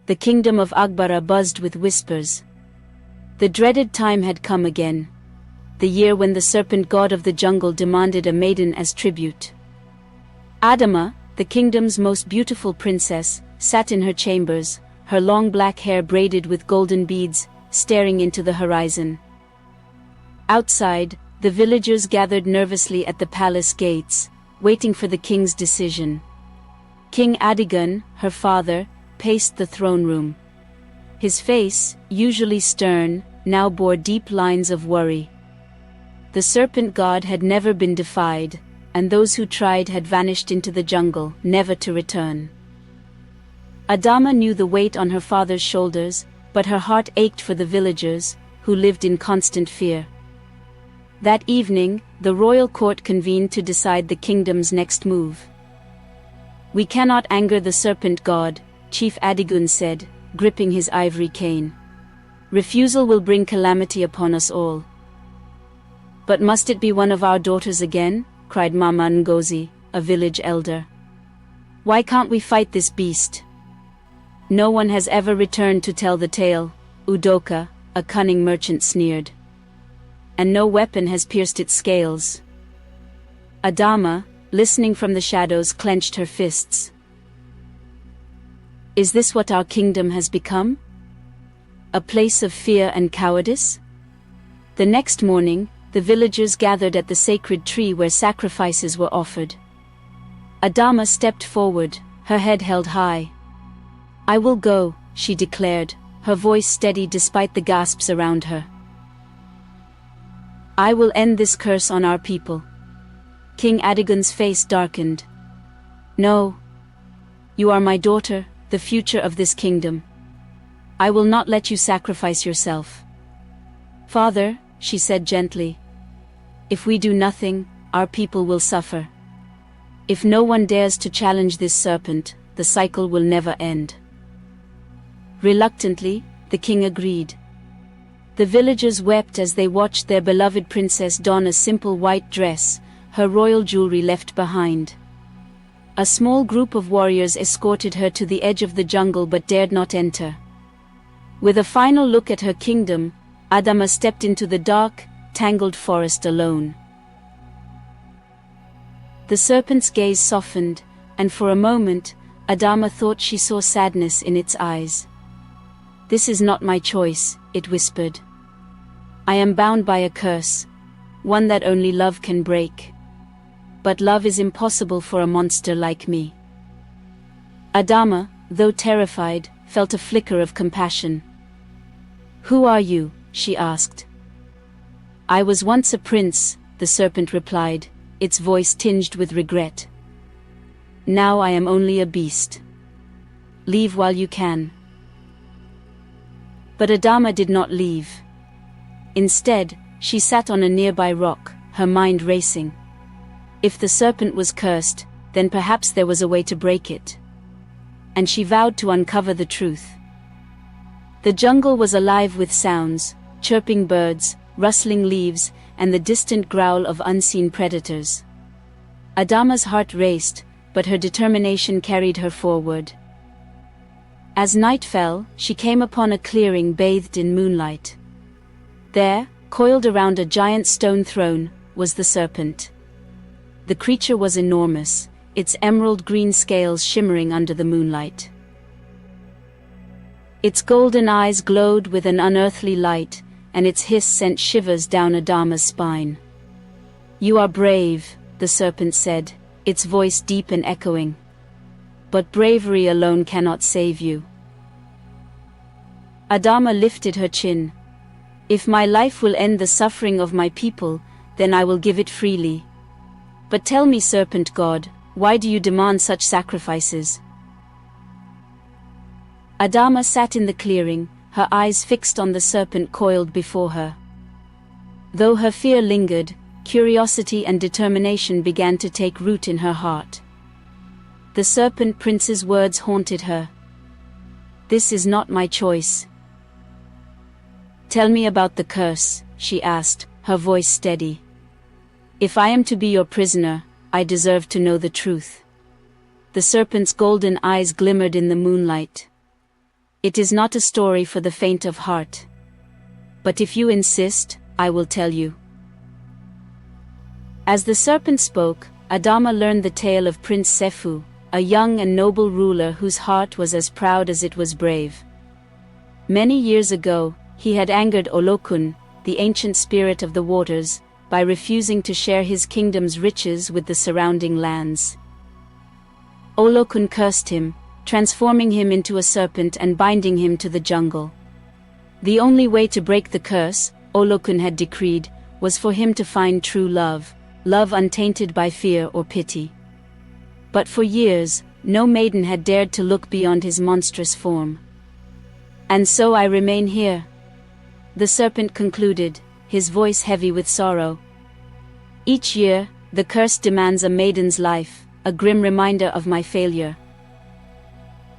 the kingdom of Akbara buzzed with whispers. The dreaded time had come again, the year when the serpent god of the jungle demanded a maiden as tribute. Adama, the kingdom's most beautiful princess, sat in her chambers, her long black hair braided with golden beads, staring into the horizon. Outside, the villagers gathered nervously at the palace gates, waiting for the king's decision. King Adigun, her father, paced the throne room. His face, usually stern, now bore deep lines of worry. The serpent god had never been defied, and those who tried had vanished into the jungle, never to return. Adama knew the weight on her father's shoulders, but her heart ached for the villagers, who lived in constant fear. That evening, the royal court convened to decide the kingdom's next move. "We cannot anger the serpent god," Chief Adigun said, gripping his ivory cane. "Refusal will bring calamity upon us all." "But must it be one of our daughters again?" cried Mama Ngozi, a village elder. "Why can't we fight this beast?" "No one has ever returned to tell the tale," Udoka, a cunning merchant, sneered. "And no weapon has pierced its scales." Adama, listening from the shadows, clenched her fists. "Is this what our kingdom has become? A place of fear and cowardice?" The next morning, the villagers gathered at the sacred tree where sacrifices were offered. Adama stepped forward, her head held high. "I will go," she declared, her voice steady despite the gasps around her. "I will end this curse on our people." King Adigun's face darkened. "No. You are my daughter, the future of this kingdom. I will not let you sacrifice yourself." "Father," she said gently, "if we do nothing, our people will suffer. If no one dares to challenge this serpent, the cycle will never end." Reluctantly, the king agreed. The villagers wept as they watched their beloved princess don a simple white dress, her royal jewelry left behind. A small group of warriors escorted her to the edge of the jungle but dared not enter. With a final look at her kingdom, Adama stepped into the dark, tangled forest alone. The serpent's gaze softened, and for a moment, Adama thought she saw sadness in its eyes. "This is not my choice," it whispered. "I am bound by a curse, one that only love can break. But love is impossible for a monster like me." Adama, though terrified, felt a flicker of compassion. "Who are you?" she asked. "I was once a prince," the serpent replied, its voice tinged with regret. "Now I am only a beast. Leave while you can." But Adama did not leave. Instead, she sat on a nearby rock, her mind racing. If the serpent was cursed, then perhaps there was a way to break it. And she vowed to uncover the truth. The jungle was alive with sounds, chirping birds, rustling leaves, and the distant growl of unseen predators. Adama's heart raced, but her determination carried her forward. As night fell, she came upon a clearing bathed in moonlight. There, coiled around a giant stone throne, was the serpent. The creature was enormous, its emerald-green scales shimmering under the moonlight. Its golden eyes glowed with an unearthly light, and its hiss sent shivers down Adama's spine. "You are brave," the serpent said, its voice deep and echoing. "But bravery alone cannot save you." Adama lifted her chin. "If my life will end the suffering of my people, then I will give it freely. But tell me, serpent god, why do you demand such sacrifices?" Adama sat in the clearing, her eyes fixed on the serpent coiled before her. Though her fear lingered, curiosity and determination began to take root in her heart. The Serpent Prince's words haunted her. "This is not my choice." "Tell me about the curse," she asked, her voice steady. "If I am to be your prisoner, I deserve to know the truth." The serpent's golden eyes glimmered in the moonlight. It is not a story for the faint of heart. But if you insist, I will tell you. As the serpent spoke, Adama learned the tale of Prince Sefu, a young and noble ruler whose heart was as proud as it was brave. Many years ago, he had angered Olokun, the ancient spirit of the waters, by refusing to share his kingdom's riches with the surrounding lands. Olokun cursed him, transforming him into a serpent and binding him to the jungle. The only way to break the curse, Olokun had decreed, was for him to find true love, love untainted by fear or pity. But for years, no maiden had dared to look beyond his monstrous form. And so I remain here, the serpent concluded, his voice heavy with sorrow. Each year, the curse demands a maiden's life, a grim reminder of my failure.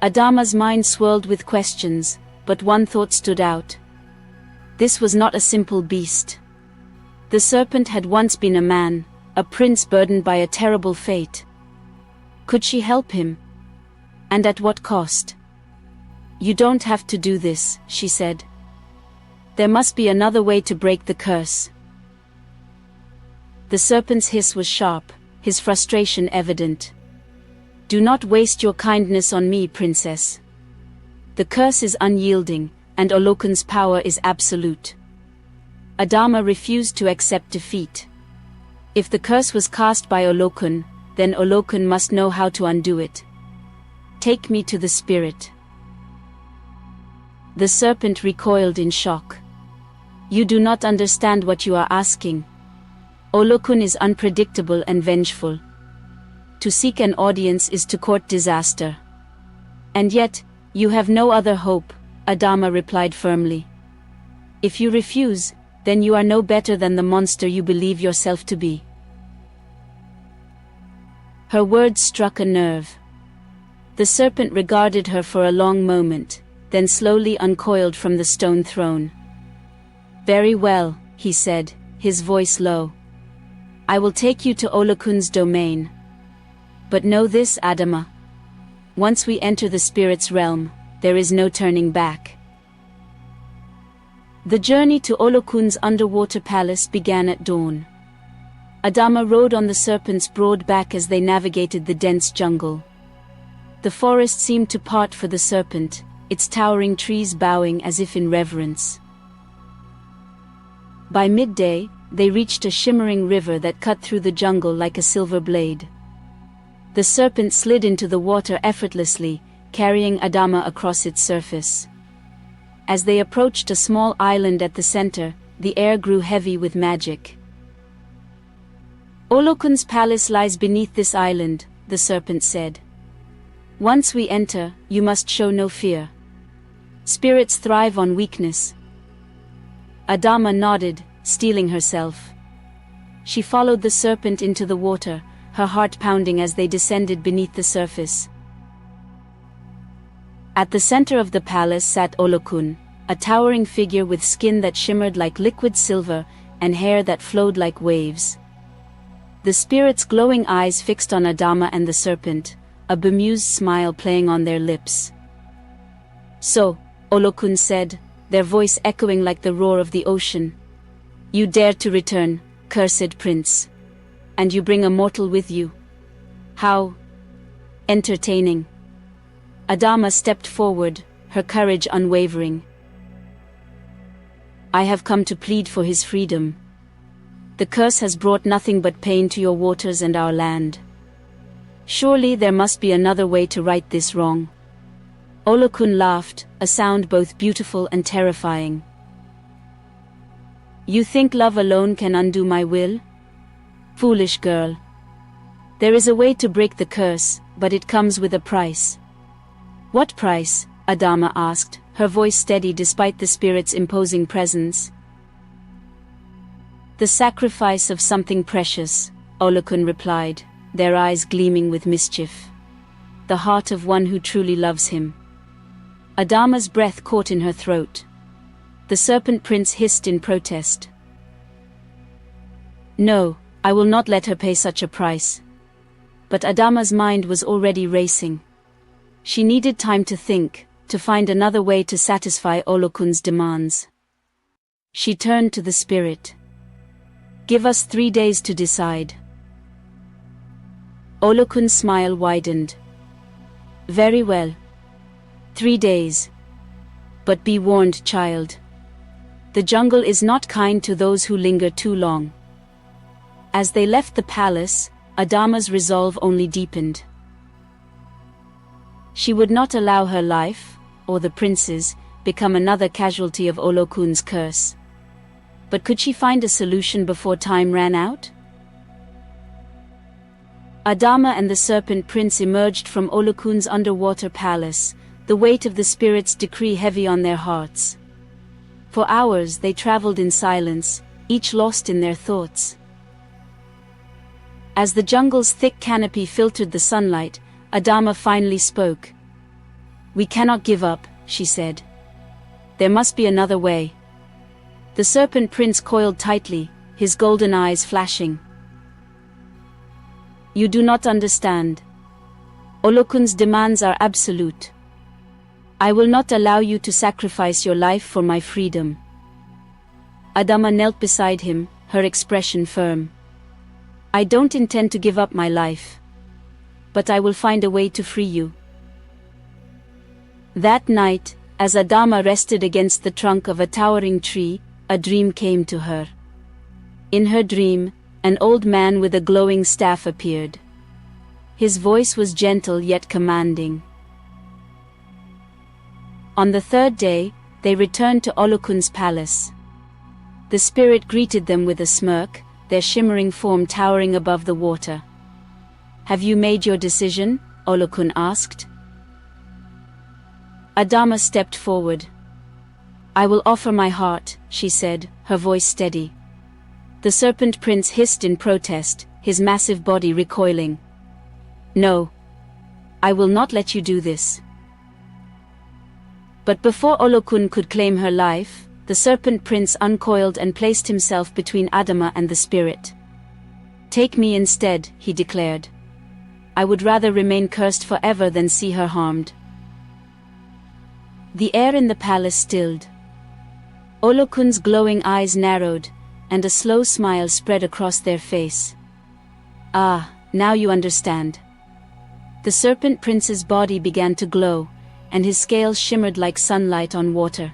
Adama's mind swirled with questions, but one thought stood out. This was not a simple beast. The serpent had once been a man, a prince burdened by a terrible fate. Could she help him? And at what cost? You don't have to do this, she said. There must be another way to break the curse. The serpent's hiss was sharp, his frustration evident. Do not waste your kindness on me, princess. The curse is unyielding, and Olokun's power is absolute. Adama refused to accept defeat. If the curse was cast by Olokun, then Olokun must know how to undo it. Take me to the spirit. The serpent recoiled in shock. You do not understand what you are asking. Olokun is unpredictable and vengeful. To seek an audience is to court disaster. And yet, you have no other hope, Adama replied firmly. If you refuse, then you are no better than the monster you believe yourself to be. Her words struck a nerve. The serpent regarded her for a long moment, then slowly uncoiled from the stone throne. Very well, he said, his voice low. I will take you to Olokun's domain. But know this, Adama. Once we enter the spirit's realm, there is no turning back. The journey to Olokun's underwater palace began at dawn. Adama rode on the serpent's broad back as they navigated the dense jungle. The forest seemed to part for the serpent, its towering trees bowing as if in reverence. By midday, they reached a shimmering river that cut through the jungle like a silver blade. The serpent slid into the water effortlessly, carrying Adama across its surface. As they approached a small island at the center, the air grew heavy with magic. Olokun's palace lies beneath this island, the serpent said. Once we enter, you must show no fear. Spirits thrive on weakness. Adama nodded, steeling herself. She followed the serpent into the water, her heart pounding as they descended beneath the surface. At the center of the palace sat Olokun, a towering figure with skin that shimmered like liquid silver and hair that flowed like waves. The spirit's glowing eyes fixed on Adama and the serpent, a bemused smile playing on their lips. So, Olokun said, their voice echoing like the roar of the ocean. You dare to return, cursed prince. And you bring a mortal with you. How entertaining. Adama stepped forward, her courage unwavering. I have come to plead for his freedom. The curse has brought nothing but pain to your waters and our land. Surely there must be another way to right this wrong. Olokun laughed, a sound both beautiful and terrifying. You think love alone can undo my will? Foolish girl. There is a way to break the curse, but it comes with a price. What price? Adama asked, her voice steady despite the spirit's imposing presence. The sacrifice of something precious, Olokun replied, their eyes gleaming with mischief. The heart of one who truly loves him. Adama's breath caught in her throat. The Serpent Prince hissed in protest. No, I will not let her pay such a price. But Adama's mind was already racing. She needed time to think, to find another way to satisfy Olokun's demands. She turned to the spirit. "Give us 3 days to decide." Olokun's smile widened. "Very well. 3 days. But be warned, child. The jungle is not kind to those who linger too long." As they left the palace, Adama's resolve only deepened. She would not allow her life, or the prince's, become another casualty of Olokun's curse. But could she find a solution before time ran out? Adama and the Serpent Prince emerged from Olokun's underwater palace, the weight of the spirit's decree heavy on their hearts. For hours they traveled in silence, each lost in their thoughts. As the jungle's thick canopy filtered the sunlight, Adama finally spoke. "We cannot give up," she said. "There must be another way." The Serpent Prince coiled tightly, his golden eyes flashing. "You do not understand. Olokun's demands are absolute. I will not allow you to sacrifice your life for my freedom." Adama knelt beside him, her expression firm. "I don't intend to give up my life. But I will find a way to free you." That night, as Adama rested against the trunk of a towering tree, a dream came to her. In her dream, an old man with a glowing staff appeared. His voice was gentle yet commanding. On the 3rd day, they returned to Olokun's palace. The spirit greeted them with a smirk, their shimmering form towering above the water. "Have you made your decision?" Olokun asked. Adama stepped forward. "I will offer my heart," she said, her voice steady. The Serpent Prince hissed in protest, his massive body recoiling. "No. I will not let you do this." But before Olokun could claim her life, the Serpent Prince uncoiled and placed himself between Adama and the spirit. "Take me instead," he declared. "I would rather remain cursed forever than see her harmed." The air in the palace stilled. Olokun's glowing eyes narrowed, and a slow smile spread across their face. "Ah, now you understand." The Serpent Prince's body began to glow, and his scales shimmered like sunlight on water.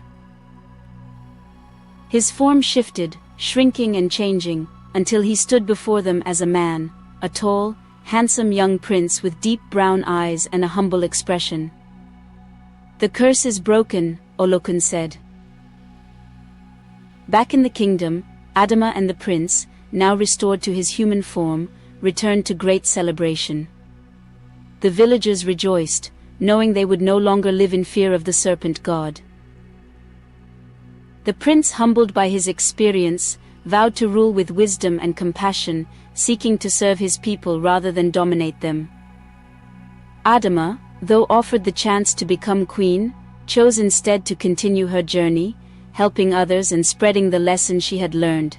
His form shifted, shrinking and changing, until he stood before them as a man, a tall, handsome young prince with deep brown eyes and a humble expression. "The curse is broken," Olokun said. Back in the kingdom, Adama and the prince, now restored to his human form, returned to great celebration. The villagers rejoiced, knowing they would no longer live in fear of the serpent god. The prince, humbled by his experience, vowed to rule with wisdom and compassion, seeking to serve his people rather than dominate them. Adama, though offered the chance to become queen, chose instead to continue her journey, helping others and spreading the lesson she had learned.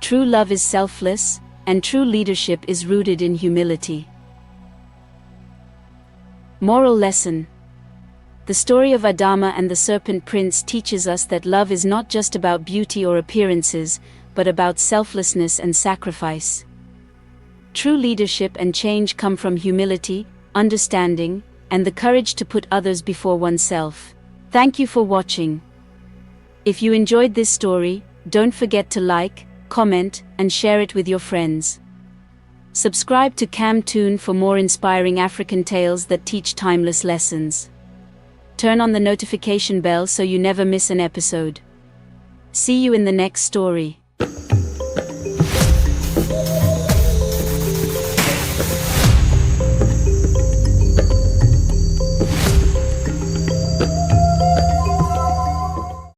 True love is selfless, and true leadership is rooted in humility. Moral lesson. The story of Adama and the Serpent Prince teaches us that love is not just about beauty or appearances, but about selflessness and sacrifice. True leadership and change come from humility, understanding, and the courage to put others before oneself. Thank you for watching. If you enjoyed this story, don't forget to like, comment, and share it with your friends. Subscribe to Camtoon for more inspiring African tales that teach timeless lessons. Turn on the notification bell so you never miss an episode. See you in the next story.